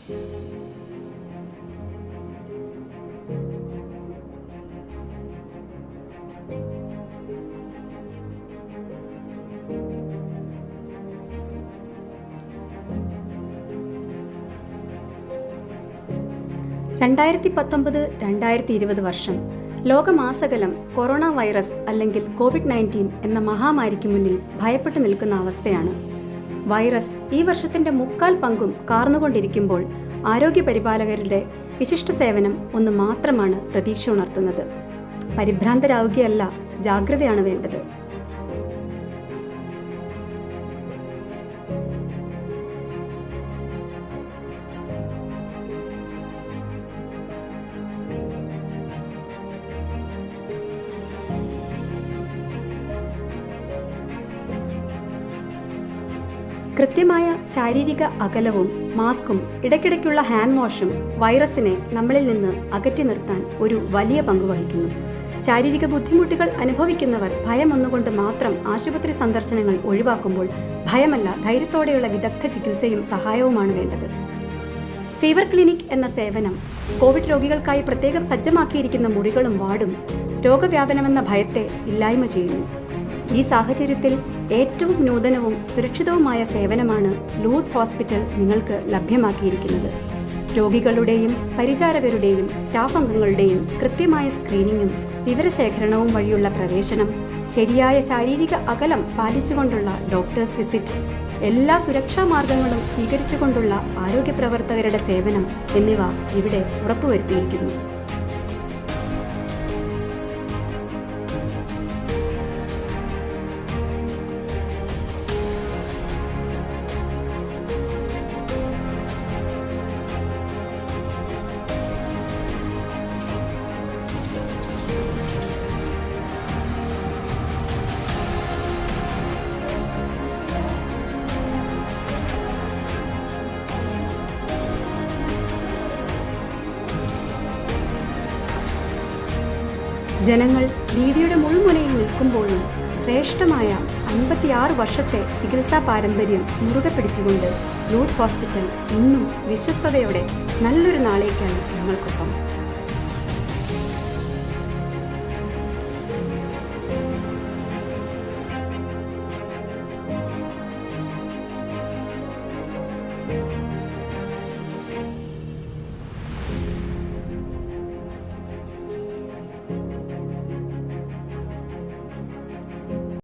2019-2020 വർഷം ലോകമാസകലം corona virus അല്ലെങ്കിൽ COVID-19 എന്ന മഹാമാരിക്ക് മുന്നിൽ ഭയപ്പെട്ടു നിൽക്കുന്ന അവസ്ഥയാണ്. വൈറസ് ഈ വർഷത്തിന്റെ 3/4 പങ്കും കാർന്നുകൊണ്ടിരിക്കുമ്പോൾ ആരോഗ്യപരിപാലകരുടെ വിശിഷ്ട സേവനം ഒന്ന് മാത്രമാണ് പ്രതീക്ഷ ഉണർത്തുന്നത്. പരിഭ്രാന്തരാവുകയല്ല, ജാഗ്രതയാണ് വേണ്ടത്. കൃത്യമായ ശാരീരിക അകലവും മാസ്കും ഇടയ്ക്കിടയ്ക്കുള്ള ഹാൻഡ് വാഷും വൈറസിനെ നമ്മളിൽ നിന്ന് അകറ്റി നിർത്താൻ ഒരു വലിയ പങ്ക് വഹിക്കുന്നു. ശാരീരിക ബുദ്ധിമുട്ടുകൾ അനുഭവിക്കുന്നവർ ഭയം ഒന്നുകൊണ്ട് മാത്രം ആശുപത്രി സന്ദർശനങ്ങൾ ഒഴിവാക്കുമ്പോൾ ഭയമല്ല, ധൈര്യത്തോടെയുള്ള വിദഗ്ധ ചികിത്സയും സഹായവുമാണ് വേണ്ടത്. ഫീവർ ക്ലിനിക് എന്ന സേവനം കോവിഡ് രോഗികൾക്കായി പ്രത്യേകം സജ്ജമാക്കിയിരിക്കുന്ന മുറികളും വാർഡും രോഗവ്യാപനമെന്ന ഭയത്തെ ഇല്ലായ്മ ചെയ്യുന്നു. ഈ സാഹചര്യത്തിൽ ഏറ്റവും നൂതനവും സുരക്ഷിതവുമായ സേവനമാണ് ലൂർദ് ഹോസ്പിറ്റൽ നിങ്ങൾക്ക് ലഭ്യമാക്കിയിരിക്കുന്നത്. രോഗികളുടെയും പരിചാരകരുടെയും സ്റ്റാഫ് അംഗങ്ങളുടെയും കൃത്യമായ സ്ക്രീനിങ്ങും വിവരശേഖരണവും വഴിയുള്ള പ്രവേശനം, ശരിയായ ശാരീരിക അകലം പാലിച്ചുകൊണ്ടുള്ള ഡോക്ടേഴ്സ് വിസിറ്റ്, എല്ലാ സുരക്ഷാ മാർഗങ്ങളും സ്വീകരിച്ചുകൊണ്ടുള്ള ആരോഗ്യപ്രവർത്തകരുടെ സേവനം എന്നിവ ഇവിടെ ഉറപ്പുവരുത്തിയിരിക്കുന്നു. ജനങ്ങൾ ഭീതിയുടെ മുൾമുനയിൽ നിൽക്കുമ്പോഴും ശ്രേഷ്ഠമായ 56 വർഷത്തെ ചികിത്സാ പാരമ്പര്യം മുറുകെ പിടിച്ചുകൊണ്ട് ലൂർദ് ഹോസ്പിറ്റൽ ഇന്നും വിശ്വസ്തയോടെ നല്ലൊരു നാളേക്കായി ഞങ്ങൾക്കൊപ്പം.